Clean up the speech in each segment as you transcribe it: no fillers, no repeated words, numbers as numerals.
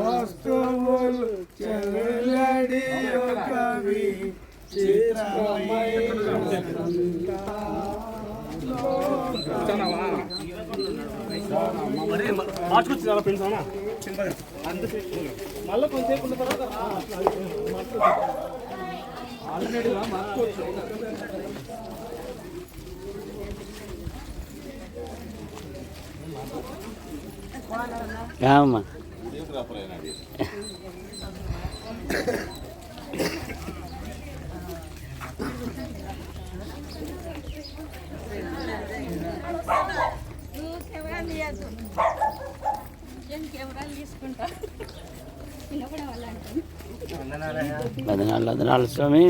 వస్తువులు చెల్లడి కవి మార్చుకొచ్చిన ఫ్రెండ్స్ అవునా మళ్ళీ కొంతసేపు ఉన్న తర్వాత ఆల్రెడీగా మార్చుకోవచ్చు. అమ్మా వందనాలు స్వామి.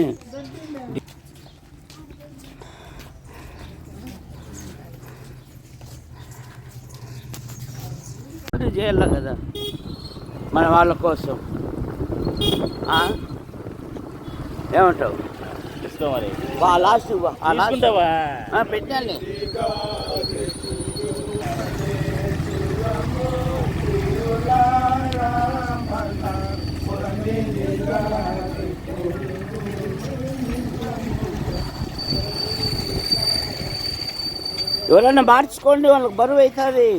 చేయాలి కదా మన వాళ్ళ కోసం. ఏమంటావు? లాస్ట్ పెట్టాలి. ఎవరన్నా మార్చుకోండి, వాళ్ళకి బరువు అవుతుంది.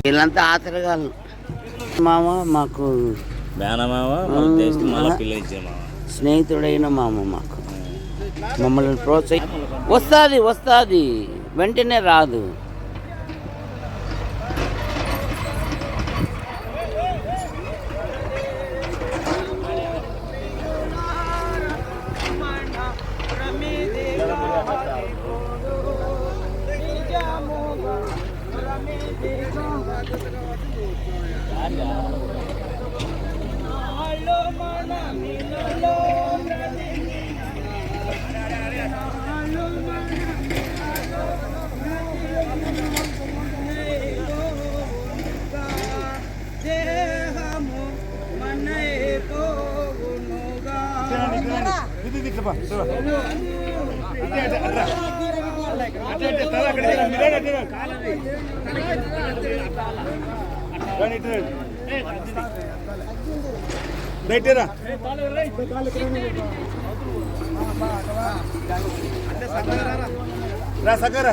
వీళ్ళంతా ఆతరగాలు. మామ మాకు స్నేహితుడైన మామ, మాకు మమ్మల్ని ప్రోత్సహి వస్తుంది వెంటనే రాదు.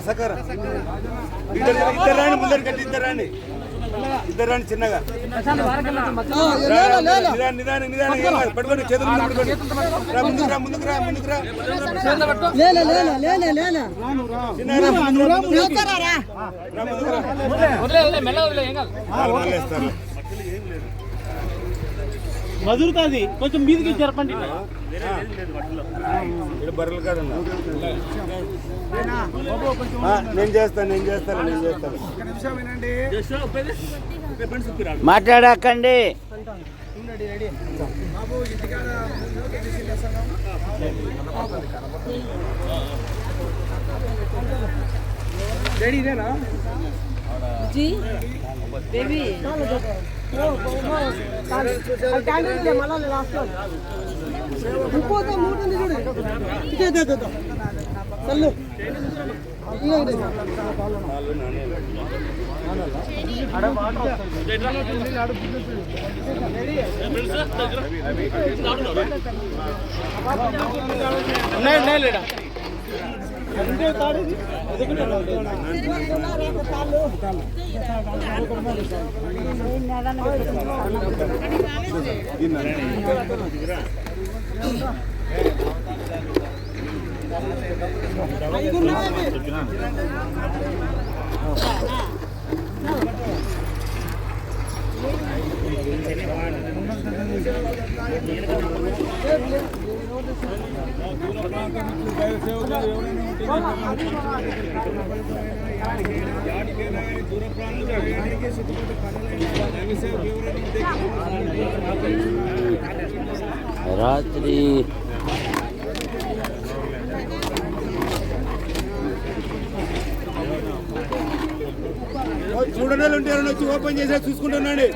సకరా ఇద్దరు రాండి, ముందర కట్టి ఇద్దరు రండి చిన్నగా నిదానం పట్టుకోండి, చేతులు ముందుకు రా మధురుతుంది కొంచెం మీదికి జరపండి. బర్రెలు కాదు, నేను చేస్తాను. మాట్లాడకండి. రెడీనా जी बेबी రాత్రి చూడనే ఉంటే ఎవరైనా వచ్చి ఓపెన్ చేసి చూసుకుంటున్నాండి.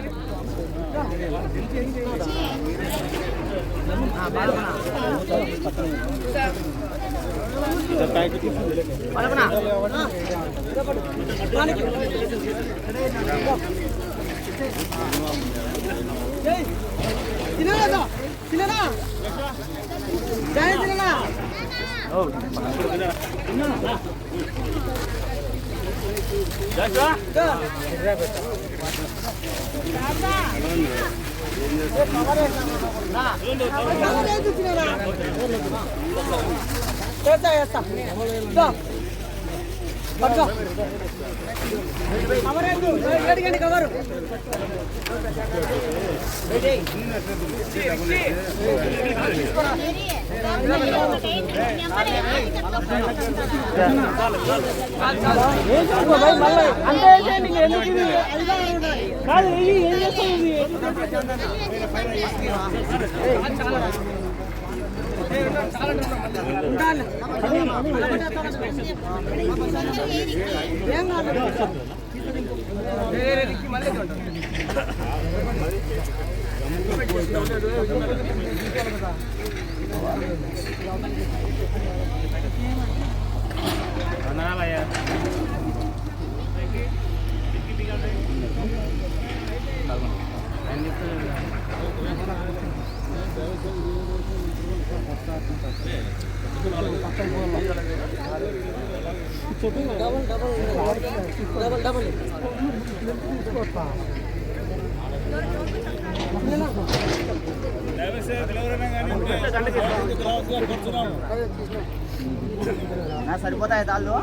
కవరు సరిపోతాయి తాళ్ళు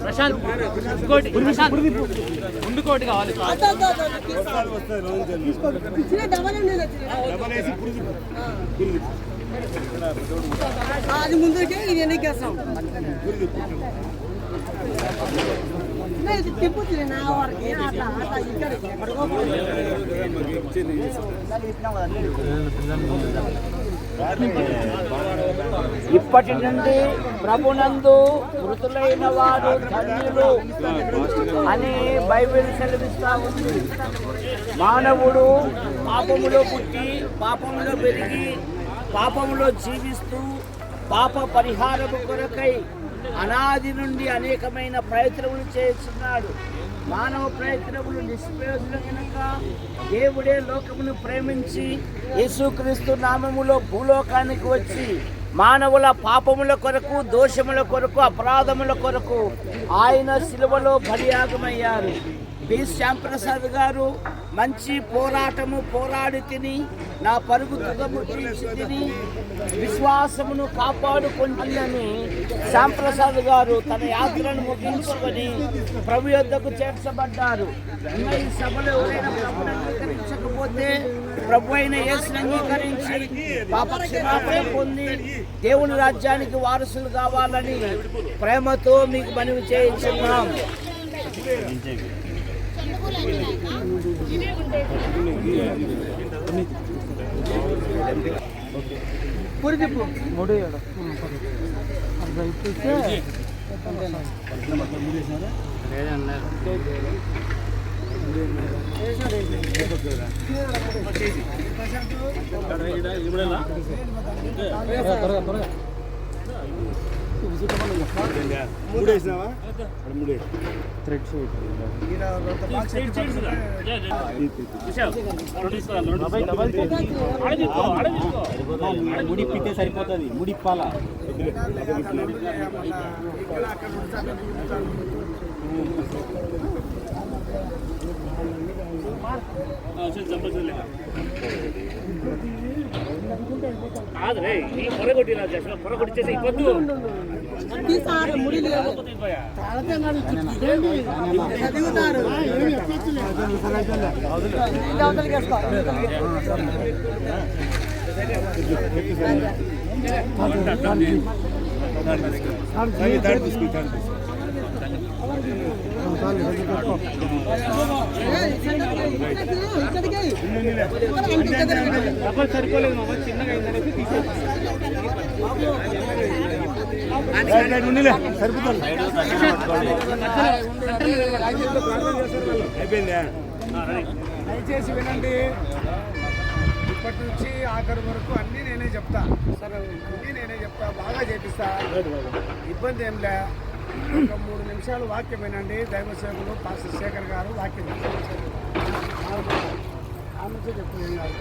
ప్రశాంత్ ముందు కోటి కావాలి. అది ముందుకే ఇది ఎన్నికేస్తాం తిప్పుతుంది నా వారికి అట్లా అట్లా ఇక్కడ ఇప్పటి నుండి ప్రభునందు మృతులైన వారు ధన్యులు అని బైబిల్ సెలవిస్తా ఉంది. మానవుడు పాపములో పుట్టి పాపములో పెరిగి పాపములో జీవిస్తూ పాప పరిహారము కొరకై అనాది నుండి అనేకమైన ప్రయత్నములు చేస్తున్నాడు. మానవ ప్రయత్నములు నిష్ప్రయోజనం కనుక దేవుడే లోకమును ప్రేమించి యేసుక్రీస్తు నామములో భూలోకానికి వచ్చి మానవుల పాపముల కొరకు, దోషముల కొరకు, అపరాధముల కొరకు ఆయన శిలువలో బలియాగమయ్యారు. బి శ్యాంప్రసాద్ గారు మంచి పోరాటము పోరాడి తిని నా పరుగు తుగము తీర్చి తిని విశ్వాసమును కాపాడుకుంటుందని శ్యాంప్రసాద్ గారు తన యాత్రను ముగించుకొని ప్రభు యొద్దకు చేర్చబడ్డారు. ఇంకా ఈ సభలో ఎవరైనా ప్రభుని అంగీకరించకపోతే ప్రభు అయిన యేసుని అంగీకరించి పాప క్షమాపణ పొంది దేవుని రాజ్యానికి వారసులు కావాలని ప్రేమతో మీకు మనవి చేయించున్నాం. మూడేసినావా? మూడే ముడిపితే సరిపోతుంది. ముడిప్పాలా కాదురే ఈ పొరగొట్టిన పొరగొట్టించేసి ఇవ్వద్దు. డబ్బులు సరిపోలేదు మామ, చిన్నగా అయిందనేసి తీసేది. సరిపోతుంది అయిపోయిందా? దయచేసి వినండి, ఇప్పటి నుంచి ఆఖరి వరకు అన్నీ నేనే చెప్తా. సరే, అన్నీ నేనే చెప్తా, బాగా చేపిస్తా, ఇబ్బంది ఏం లే. ఒక 3 నిమిషాలు వాక్యం వినండి. దైవ సేవకులు పాస్టర్ శేఖర్ గారు వాక్యం ఆమె చెప్తున్నాను గారు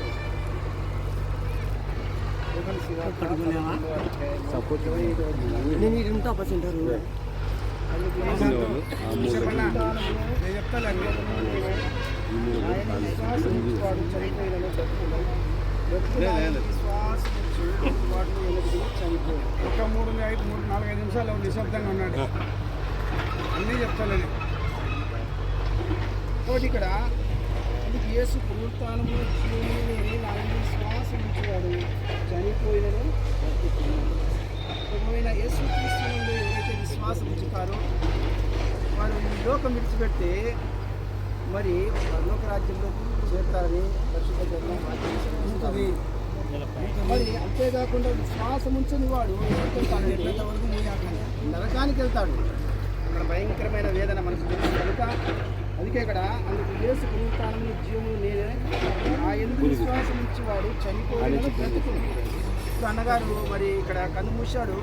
నేను ఇంత పర్సెంటారు చెప్పన్నా, నేను చెప్తానండి. ఆయన విశ్వాసం వాడు చనిపోయిన ఒక 4-5 నిమిషాలు నిశ్శబ్దంగా ఉన్నాడు. అన్నీ చెప్తానండి. కాబట్టి ఇక్కడ యేసు పునరుత్థానము జీవుని ఆయన విశ్వాసం ఉంచేవాడు చనిపోయినను బ్రతుకున్నాడు. ప్రభువైన యేసు క్రీస్తు నుండి ఎవరైతే విశ్వాసం ఉంచుతారో వారు ఈ లోకం విడిచిపెట్టి మరి పరలోక రాజ్యంలో చేరుతారని పరిశుద్ధ గ్రంథం ఉంటుంది. మరి అంతేకాకుండా విశ్వాసం ఉంచని వాడు ఎంతవరకు నరకానికి వెళ్తాడు. అక్కడ భయంకరమైన వేదన మనకు తెలుసు కనుక అందుకే ఇక్కడ అందుకు యేసు పునరుత్థానము జీవము నేనే, ఆ ఎందుకు విశ్వాసం ఉంచి వాడు చనిపోయిన బ్రతుకును. ఇప్పుడు అన్నగారు మరి ఇక్కడ కన్ను మూశాడు,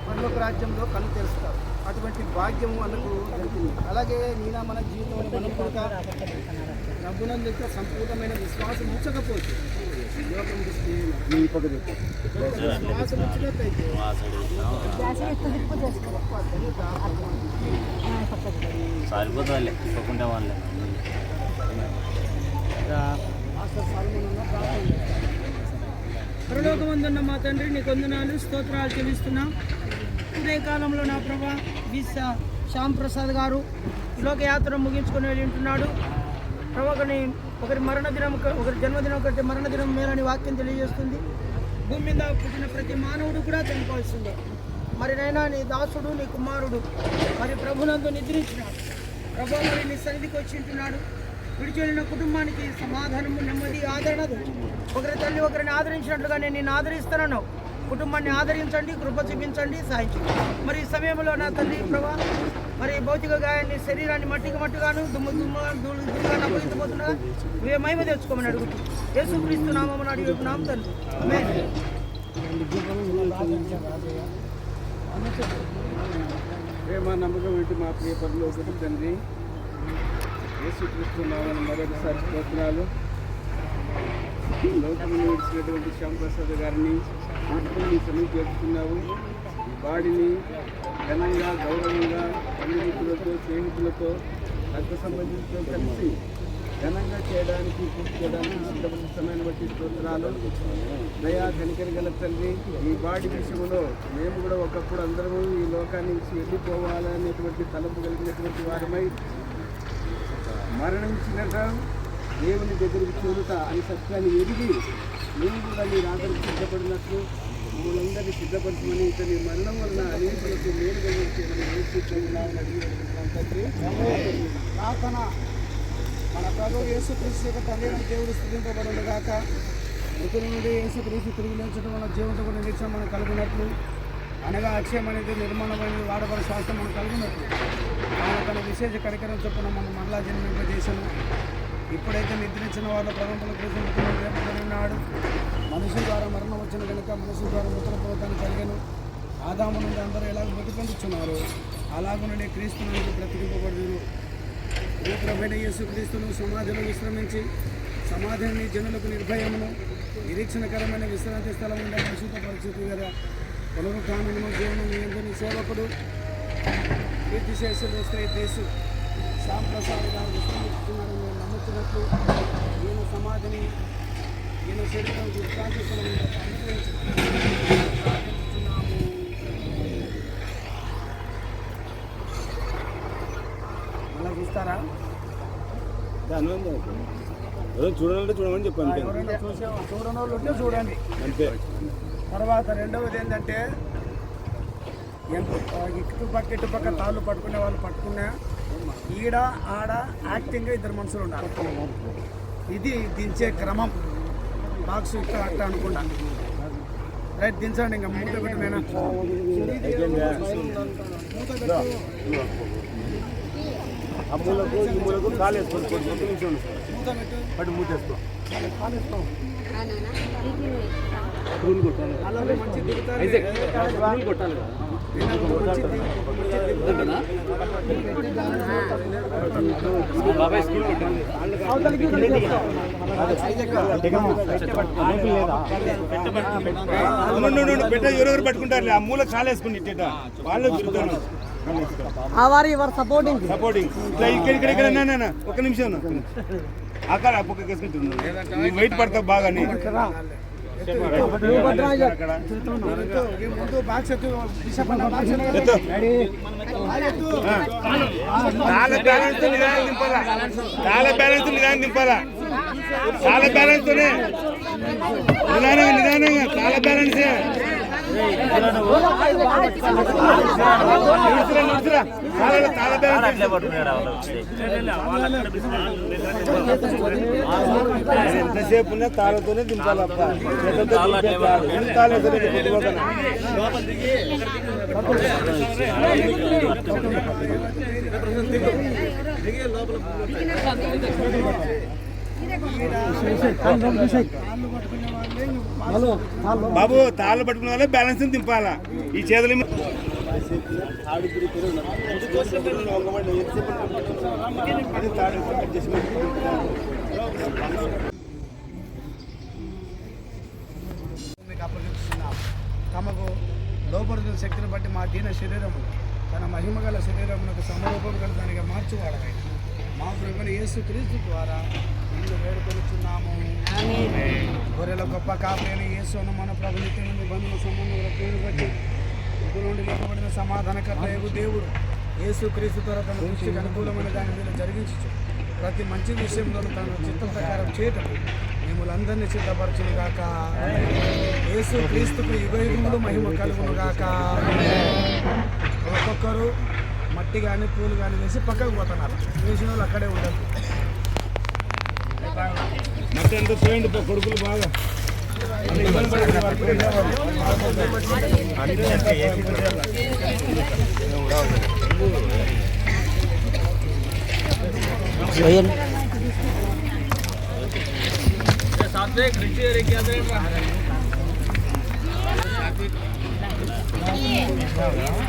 పరలోక రాజ్యంలో కన్ను తెరుస్తాడు. అటువంటి భాగ్యము అన్నకు దొరికింది. అలాగే నీనా మన జీవితంలో మనం కూడా ప్రభునందు యొక్క సంపూర్ణమైన విశ్వాసం ఉంచకపోతే లోకం దృష్టి విశ్వాసం ఉంచినట్లయితే సరిపోతుంది తప్పకుండా వాళ్ళే. పరలోకమందున్న మా తండ్రి నీకు వందనాలు స్తోత్రాలు చెల్లిస్తున్నాం. ఇదే కాలంలో నా ప్రభా శ్యామ్ ప్రసాద్ గారు లోకయాత్ర ముగించుకొని వెళ్ళింటున్నాడు. ప్రభాకని ఒకరి మరణదినం, ఒకరి జన్మదినం, ఒకరి మరణదినం మేలని వాక్యం తెలియజేస్తుంది. భూమి మీద పుట్టిన ప్రతి మానవుడు కూడా చనిపోవాల్సిందే. మరి నైనా నీ దాసుడు నీ కుమారుడు మరి ప్రభునందు నిద్రించినాడు. ప్రభు మరి నీ సన్నిధికి వచ్చింటున్నాడు. విడిచి వెళ్ళిన కుటుంబానికి సమాధానము, నెమ్మది, ఆదరణ. ఒకరి తల్లి ఒకరిని ఆదరించినట్లుగా నేను నిన్ను ఆదరిస్తున్నాను. కుటుంబాన్ని ఆదరించండి, కృప చూపించండి, సాయించండి. మరి ఈ సమయంలో నా తల్లి ప్రభా మరి భౌతిక గాయాన్ని శరీరాన్ని మట్టిగాను దుమ్ముగా అప్పగించబోతుండగా నువ్వే మహిమ తెచ్చుకోమని అడుగుతూ యేసుక్రీస్తు నామమున అడుగుతున్నాం తండ్రి. ప్రేమ నమ్మకం ఏంటి మా ప్రియ పరలోకపు తండ్రి, యేసుక్రీస్తు నామమున మరొకసారి స్తోత్రాలు. లోకంలో విడిచినటువంటి శ్యామ్ ప్రసాద్ గారిని నీ సమీప చేస్తున్నావు. ఈ బాడీని ఘనంగా, గౌరవంగా బంధుమిత్రులతో, స్నేహితులతో, రక్త సంబంధితులతో కలిసి ఘనంగా చేయడానికి, పూర్తి చేయడానికి సిద్ధపడిన సమయాన్ని బట్టి స్తోత్రాలు. దయా కనికరి గల తండ్రి, ఈ బాడీ విషయంలో మేము కూడా ఒకప్పుడు అందరము ఈ లోకాన్ని నుంచి వెళ్ళిపోవాలనేటువంటి తలంపు కలిగినటువంటి వారమై మరణించినట దేవుని దగ్గరికి చేరుతా అని సత్యాన్ని ఎరిగి మేము కూడా మీరు ఆదరణ సిద్ధపడినట్లు మమ్మల్ందరినీ సిద్ధపరచమని ఇతని మరణం వలన అనేకులకు మేలుగా తండ్రి. ప్రార్థన మన ప్రభు యేసుక్రీస్తు యొక్క తండ్రి దేవుడు స్థుతింపబడును గాక. మృతుల నుండి యేసుక్రీస్తు తిరిగి లేచడం వల్ల జీవంతో కూడా నిరీక్షణ మనం కలిగినట్లు, అనగా అక్షయం అనేది నిర్మాణమైన వాడబడి శాస్త్రం మనం కలిగినట్లు ఆయన తన విశేష కరికరం చొప్పున మనం మరలా జన్మింపజేశాను. ఇప్పుడైతే నిద్రించిన వాళ్ళ ప్రబంధుల కోసం ఉన్నాడు. మనిషి ద్వారా మరణం వచ్చిన కనుక మనిషి ద్వారా మృతుల పోతాన్ని కలిగాను. ఆదాము నుండి అందరూ ఎలాగ మృతి పొందుతున్నారు అలాగనే క్రీస్తు నుండి బ్రతికింపబడును. ప్రభువైన యేసుక్రీస్తును సమాధిలో విశ్రమించి సమాధిని జనులకు నిర్భయమును నిరీక్షణకరమైన విశ్రాంతి స్థలం ఉండే పరిశుద్ధ పరిస్థితి కదా. పునరుత్థానమును జీవనం ఎందని సేవకుడు కీర్తిశేషులు శ్రేయసు శ్యామ్ ప్రసాద్ గారు విశ్రమిస్తున్నారని మేము నమ్ముతున్నట్లు ఈయన సమాధిని, ఈయన శరీరం విశ్రాంతి స్థలం అలా చూస్తారా? చూడాలంటే చూడమని చెప్పాను. ఎవరైనా చూడని వాళ్ళు ఉంటే చూడండి అంతే. తర్వాత రెండవది ఏంటంటే ఇటుపక్క తాళ్ళు పట్టుకునే వాళ్ళు పట్టుకున్నా ఈడ ఆడ యాక్టింగ్గా ఇద్దరు మనుషులు ఉండాలి. ఇది దించే క్రమం. బాక్స్ ఇక్కడ అట్ట అనుకుండా రైట్ దించండి. ఇంకా మూత పెట్టి నేను ఆ మూలకు ఈ మూలకు కాలు వేసుకోండి. మూత పెట్టు. అటు మూతేసుకో. అలాగే మంచి దిగుతారు. పెట్ట ఎవరెవరు పట్టుకుంటారు. ఆ మూల కాలు వేసుకుని ఇట్టేట వాళ్ళు తిరుగుతాను. సపోర్టింగ్ ఇట్లా ఇక్కడ ఒక నిమిషం ఆకార అప్పక వేసుకుంటున్నాను. వెయిట్ పడతావు బాగా ముందు బాక్స్ చాలా బ్యాలెన్స్ నిదానం దింపాలా. చాలా బ్యాలెన్స్ నిదానం దింపాలా. చాలా బ్యాలెన్స్ తోనే నిదానంగా చాలా బ్యాలెన్స్. ఎంతసేపు ఉన్నా తాళతోనే దింపాలప్ప. బాబు తాళ్ళు పట్టుకునే వాళ్ళే బ్యాలెన్స్ దింపాలా. ఈ చేతుల తమకు లోపడుతున్న శక్తిని బట్టి మా దీన శరీరము తన మహిమ గల శరీరమునకు సమరూపం గల దానిగా మార్చువాడమే మా ప్రభువైన యేసు క్రీస్తు ద్వారా నిన్ను వేడుకొనుచున్నాము. గొర్రెల గొప్ప కాపరైన యేసును మన ప్రభు నిత్య నుండి బంధువుల సంబంధం పేరు బట్టి ఇంటి నుండి లేపబడిన సమాధానకర్త యేగు దేవుడు యేసు క్రీస్తు ద్వారా తన దృష్టికి అనుకూలమైన దాని మీద జరిగించు ప్రతి మంచి విషయంలో తన చిత్త ప్రకారం చేయటం మిమ్మల్ని సిద్ధపరచును గాక. యేసు క్రీస్తుకు యుగయుగములు మహిమ కలుగును గాక. ఒక్కొక్కరు మట్టి కానీ పూలు కానీ వేసి పక్కకు పోతున్నారు. వేసిన వాళ్ళు అక్కడే ఉండదు. మట్టి ఎంత పోయింది కొడుకులు బాగా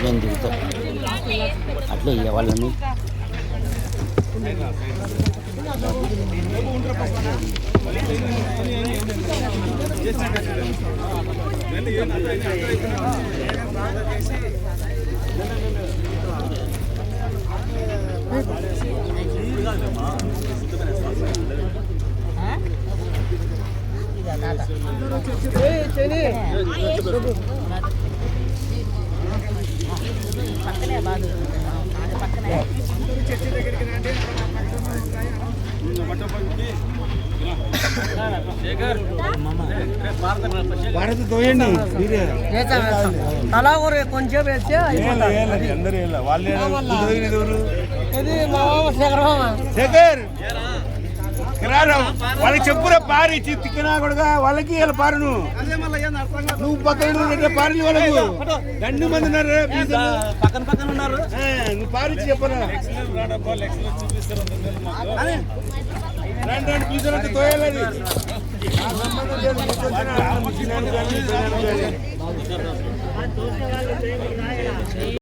నేను దిగుతా అట్లే వాళ్ళని పక్కనే బాదు పక్కనే చర్చి దగ్గరికి రండి. భారత్ తోయండి అలా కొంచెం వేస్తే అందరూ వాళ్ళు ఇది మా శేఖర్ శేఖర్ వాళ్ళకి చెప్పురా పారి తిక్కినా కూడా వాళ్ళకి ఇలా పారు నువ్వు పక్కన పారి వాళ్ళకు 2 మంది ఉన్నారు పక్కన పక్కన ఉన్నారు. నువ్వు పారించి చెప్పరా. 2 పీసులు అంటే తోయాలి.